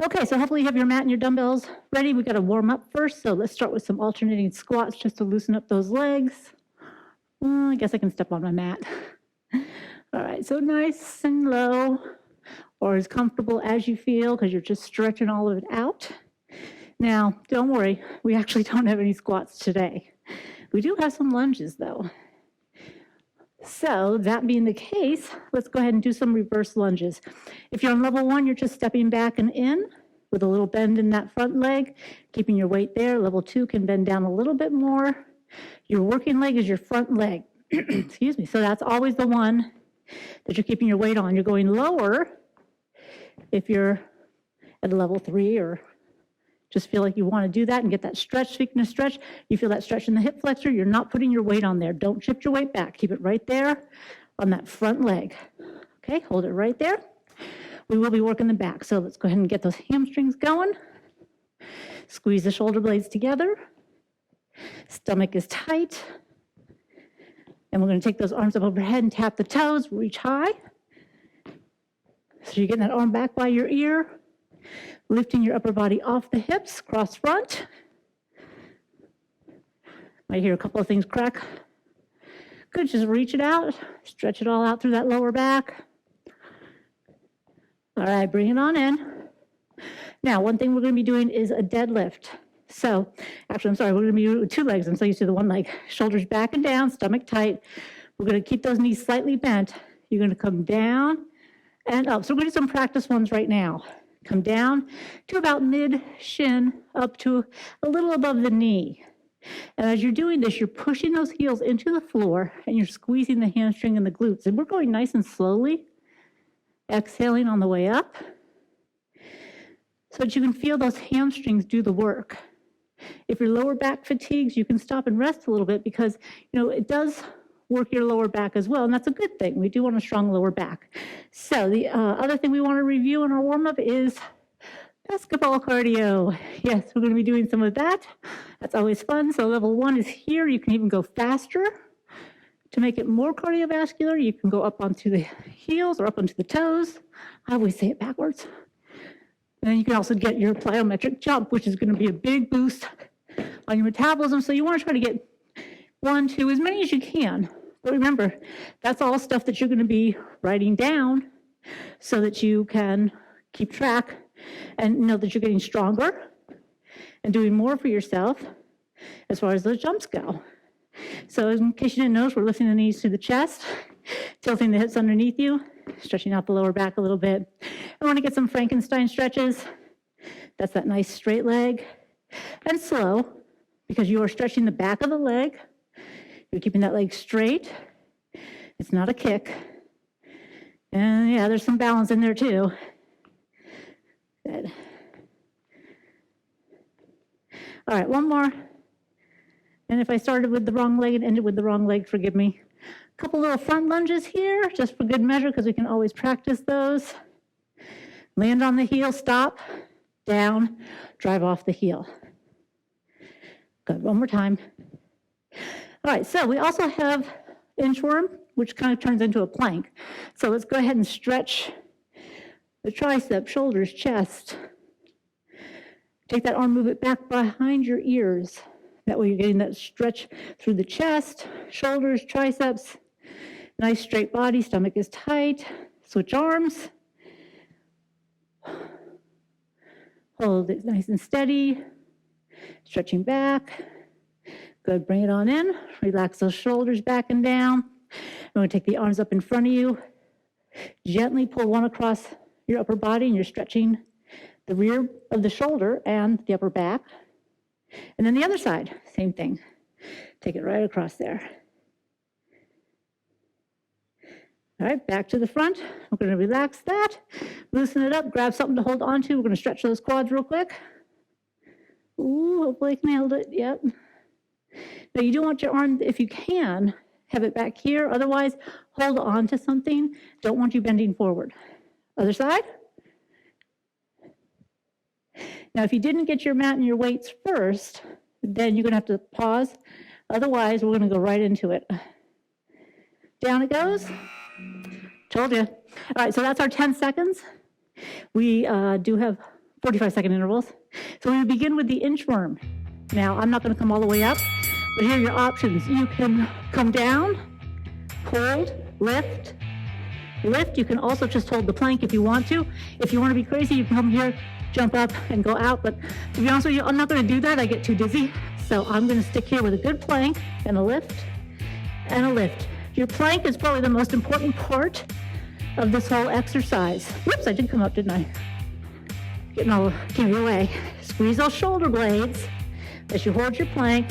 Okay, so hopefully you have your mat and your dumbbells ready. We got to warm up first. So let's start with some alternating squats just to loosen up those legs. I guess I can step on my mat. All right, so nice and low, or as comfortable as you feel because you're just stretching all of it out. Now, don't worry, we actually don't have any squats today. We do have some lunges though. So that being the case, let's go ahead and do some reverse lunges. If you're on level 1, you're just stepping back and in with a little bend in that front leg, keeping your weight there. Level 2 can bend down a little bit more. Your working leg is your front leg. Excuse me. So that's always the one that you're keeping your weight on. You're going lower if you're at a level 3 or just feel like you want to do that and get that stretch. Speaking of stretch, you feel that stretch in the hip flexor, you're not putting your weight on there. Don't shift your weight back. Keep it right there on that front leg. Okay, hold it right there. We will be working the back. So let's go ahead and get those hamstrings going. Squeeze the shoulder blades together. Stomach is tight. And we're going to take those arms up overhead and tap the toes, reach high. So you're getting that arm back by your ear. Lifting your upper body off the hips, cross front. Might hear a couple of things crack. Good, just reach it out, stretch it all out through that lower back. All right, bring it on in. Now, one thing we're gonna be doing is a deadlift. So, actually, I'm sorry, we're gonna be doing 2 legs. I'm so used to the one leg. Shoulders back and down, stomach tight. We're gonna keep those knees slightly bent. You're gonna come down and up. So we're gonna do some practice ones right now. Come down to about mid-shin, up to a little above the knee. And as you're doing this, you're pushing those heels into the floor and you're squeezing the hamstring and the glutes. And we're going nice and slowly, exhaling on the way up, so that you can feel those hamstrings do the work. If your lower back fatigues, you can stop and rest a little bit because, it does work your lower back as well, and that's a good thing. We do want a strong lower back. So the other thing we want to review in our warm-up is basketball cardio. Yes, we're going to be doing some of that. That's always fun. So level 1 is here. You can even go faster. To make it more cardiovascular, you can go up onto the heels or up onto the toes. I always say it backwards. And then you can also get your plyometric jump, which is going to be a big boost on your metabolism. So you want to try to get 1, 2, as many as you can. But remember, that's all stuff that you're going to be writing down so that you can keep track and know that you're getting stronger and doing more for yourself as far as those jumps go. So in case you didn't notice, we're lifting the knees to the chest, tilting the hips underneath you, stretching out the lower back a little bit. I want to get some Frankenstein stretches. That's that nice straight leg. And slow, because you are stretching the back of the leg. You're keeping that leg straight. It's not a kick. And yeah, there's some balance in there too. Good. All right, one more. And if I started with the wrong leg and ended with the wrong leg, forgive me. A couple little front lunges here, just for good measure, because we can always practice those. Land on the heel, stop, down, drive off the heel. Good, one more time. All right, so we also have inchworm, which kind of turns into a plank. So let's go ahead and stretch the tricep, shoulders, chest. Take that arm, move it back behind your ears. That way you're getting that stretch through the chest, shoulders, triceps. Nice straight body, stomach is tight. Switch arms. Hold it nice and steady. Stretching back. Good, bring it on in. Relax those shoulders back and down. We're going to take the arms up in front of you. Gently pull one across your upper body, and you're stretching the rear of the shoulder and the upper back. And then the other side, same thing. Take it right across there. All right, back to the front. We're going to relax that, loosen it up, grab something to hold on to. We're going to stretch those quads real quick. Ooh, hopefully I nailed it. Yep. Now you do want your arm, if you can, have it back here. Otherwise, hold on to something. Don't want you bending forward. Other side. Now, if you didn't get your mat and your weights first, then you're going to have to pause. Otherwise, we're going to go right into it. Down it goes. Told you. All right, so that's our 10 seconds. We do have 45-second intervals. So we begin with the inchworm. Now, I'm not going to come all the way up, but here are your options. You can come down, hold, lift, lift. You can also just hold the plank if you want to. If you want to be crazy, you can come here, jump up, and go out. But to be honest with you, I'm not going to do that. I get too dizzy. So I'm going to stick here with a good plank and a lift and a lift. Your plank is probably the most important part of this whole exercise. Whoops, I did come up, didn't I? Getting all carried away. Squeeze those shoulder blades as you hold your plank.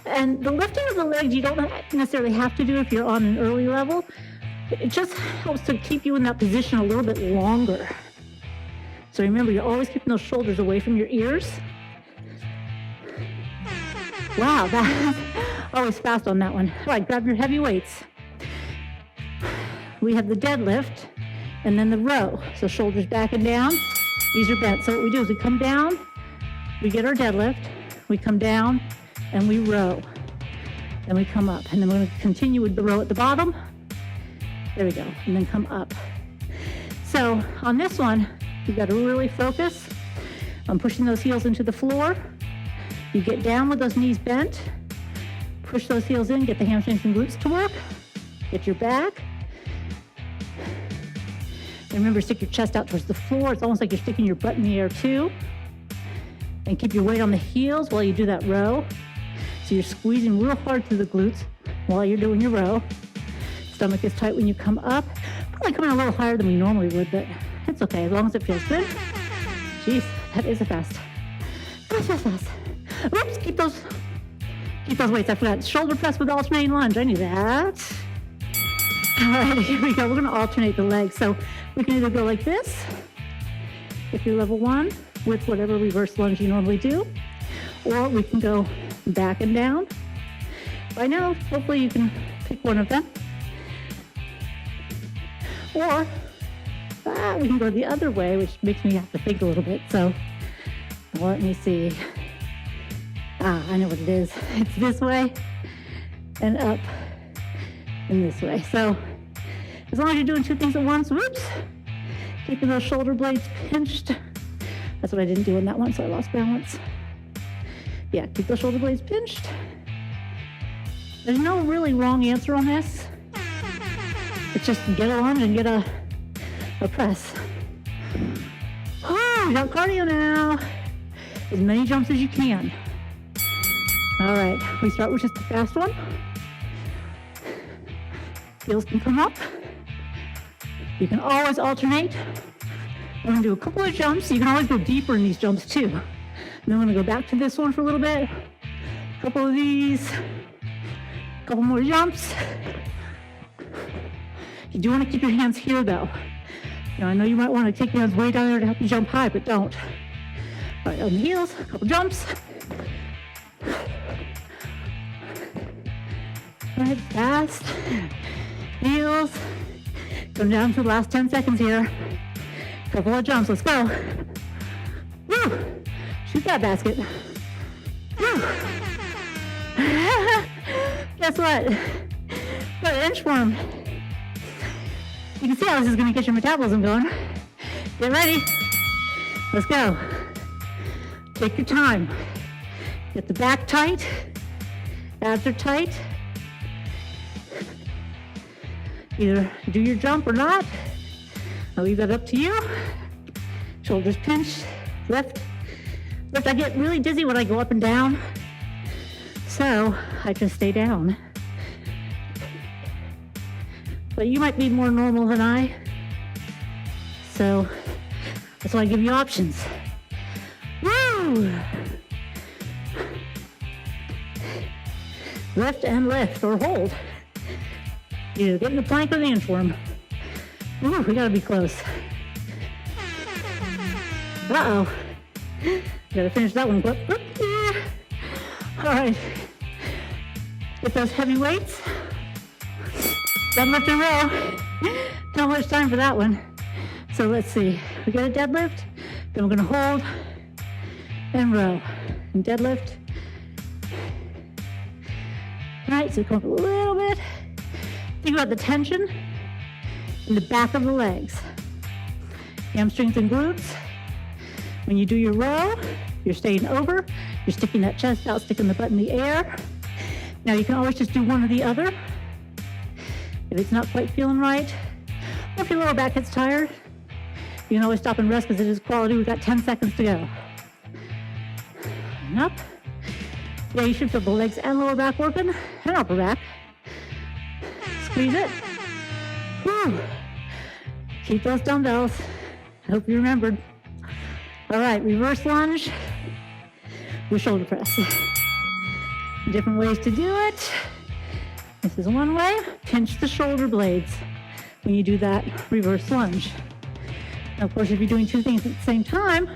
And the lifting of the legs, you don't necessarily have to do if you're on an early level. It just helps to keep you in that position a little bit longer. So remember, you're always keeping those shoulders away from your ears. Wow, that's always fast on that one. All right, grab your heavy weights. We have the deadlift and then the row. So shoulders back and down, knees are bent. So what we do is we come down, we get our deadlift, we come down, and we row. Then we come up, and then we're going to continue with the row at the bottom. There we go, and then come up. So on this one, you got to really focus on pushing those heels into the floor. You get down with those knees bent, push those heels in, get the hamstrings and glutes to work, get your back. And remember, stick your chest out towards the floor. It's almost like you're sticking your butt in the air too. And keep your weight on the heels while you do that row. So you're squeezing real hard through the glutes while you're doing your row. Stomach is tight when you come up. Probably coming a little higher than we normally would, but it's okay as long as it feels good. Jeez, that is a fast. Fast. Oops, keep those weights. I forgot. Shoulder press with alternating lunge. I knew that. All right, here we go. We're going to alternate the legs. So we can either go like this, if you're level 1, with whatever reverse lunge you normally do, or we can go back and down. By now, hopefully you can pick one of them. Or we can go the other way, which makes me have to think a little bit. So let me see. I know what it is. It's this way and up and this way. So as long as you're doing two things at once, whoops, keeping those shoulder blades pinched. That's what I didn't do on that one, so I lost balance. Yeah, keep those shoulder blades pinched. There's no really wrong answer on this. It's just get a lunge and get a press. Oh, we got cardio now. As many jumps as you can. All right, we start with just a fast one. Heels can come up. You can always alternate. We're gonna do a couple of jumps. You can always go deeper in these jumps too. And then we're gonna go back to this one for a little bit. A couple of these. A couple more jumps. You do want to keep your hands here though. I know you might want to take your hands way down there to help you jump high, but don't. All right, on the heels, a couple jumps. All right, fast. Heels. Going down to the last 10 seconds here. Couple of jumps, let's go. Woo! Shoot that basket. Woo! Guess what? Got an inchworm. You can see how this is going to get your metabolism going. Get ready. Let's go. Take your time. Get the back tight. Abs are tight. Either do your jump or not. I'll leave that up to you. Shoulders pinched. Lift. Lift. I get really dizzy when I go up and down. So I just stay down. But you might be more normal than I. So that's why I give you options. Woo! Lift and lift or hold. Either get in the plank or the inchworm. Ooh, we gotta be close. Uh-oh. Gotta finish that one quick. All right. Get those heavy weights. Deadlift and row. Not much time for that one. So let's see. We got a deadlift, then we're gonna hold and row. And deadlift. All right, so come up a little bit. Think about the tension in the back of the legs. Hamstrings and glutes. When you do your row, you're staying over, you're sticking that chest out, sticking the butt in the air. Now you can always just do one or the other. If it's not quite feeling right, or if your lower back gets tired, you can always stop and rest because it is quality. We've got 10 seconds to go. And up. Yeah, you should feel the legs and lower back working, and upper back. Squeeze it. Whew. Keep those dumbbells. I hope you remembered. All right, reverse lunge with shoulder press. Different ways to do it. This is one way. Pinch the shoulder blades when you do that reverse lunge. Now, of course, if you're doing two things at the same time,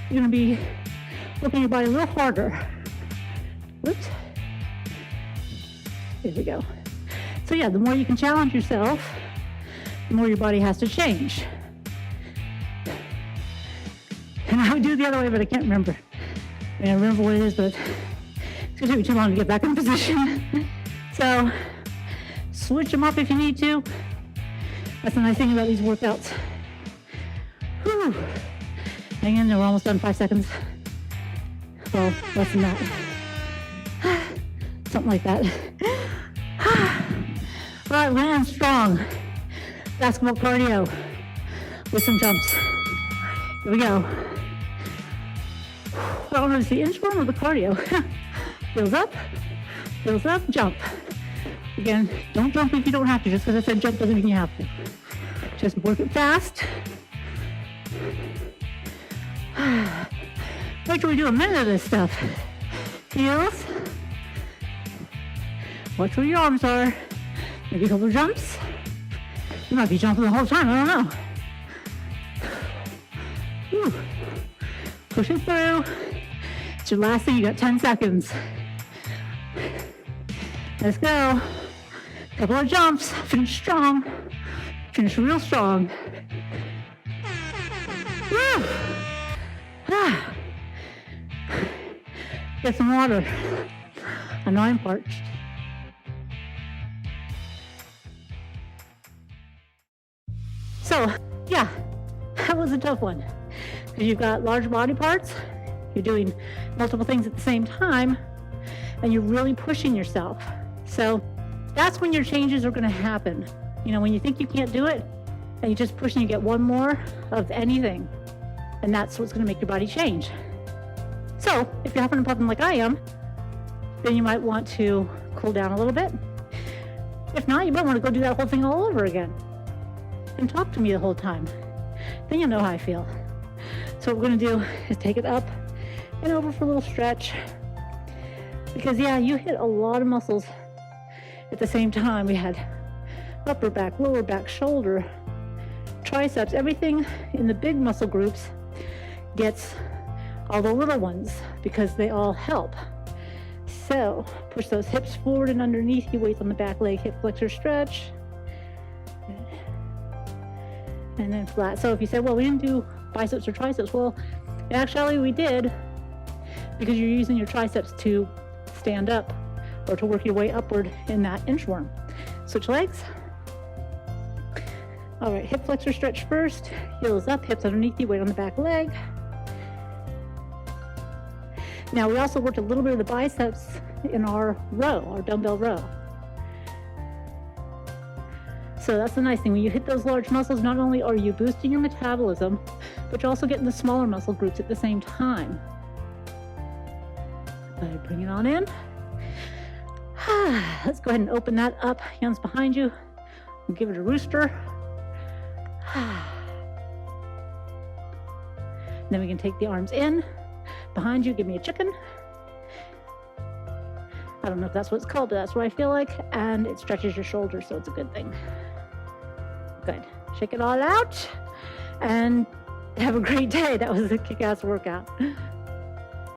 you're going to be working your body a little harder. Whoops. Here we go. So yeah, the more you can challenge yourself, the more your body has to change. And I would do it the other way, but I can't remember. I mean, I remember what it is, but it's going to take me too long to get back in position. So switch them up if you need to. That's the nice thing about these workouts. Whew. Hang in there, we're almost done, 5 seconds. Well, less than that. Something like that. All right, land strong. Basketball cardio with some jumps. Here we go. I don't know, is the inchworm or the cardio? Heels up, jump. Again, don't jump if you don't have to. Just because I said jump doesn't mean you have to. Just work it fast. Wait till we do a minute of this stuff. Heels. Watch where your arms are. Maybe a couple of jumps. You might be jumping the whole time, I don't know. Whew. Push it through. It's your last thing, you got 10 seconds. Let's go. Couple of jumps, finish strong. Finish real strong. Woo. Ah. Get some water. I know I'm parched. So, yeah, that was a tough one. Because you've got large body parts, you're doing multiple things at the same time, and you're really pushing yourself. So that's when your changes are going to happen. You know, when you think you can't do it, and you just push and you get one more of anything, and that's what's going to make your body change. So if you're huffing and puffing like I am, then you might want to cool down a little bit. If not, you might want to go do that whole thing all over again and talk to me the whole time. Then you'll know how I feel. So what we're going to do is take it up and over for a little stretch. Because yeah, you hit a lot of muscles at the same time. We had upper back, lower back, shoulder, triceps, everything in the big muscle groups gets all the little ones because they all help. So push those hips forward and underneath you, weights on the back leg, hip flexor stretch. And then flat. So if you said, well, we didn't do biceps or triceps, well, actually we did, because you're using your triceps to stand up or to work your way upward in that inchworm. Switch legs. All right, hip flexor stretch first, heels up, hips underneath you, weight on the back leg. Now we also worked a little bit of the biceps in our row, our dumbbell row. So that's the nice thing. When you hit those large muscles, not only are you boosting your metabolism, but you're also getting the smaller muscle groups at the same time. Bring it on in. Let's go ahead and open that up. Hands behind you. We'll give it a rooster. Then we can take the arms in. Behind you, give me a chicken. I don't know if that's what it's called, but that's what I feel like. And it stretches your shoulders, so it's a good thing. Good. Shake it all out and have a great day. That was a kick-ass workout.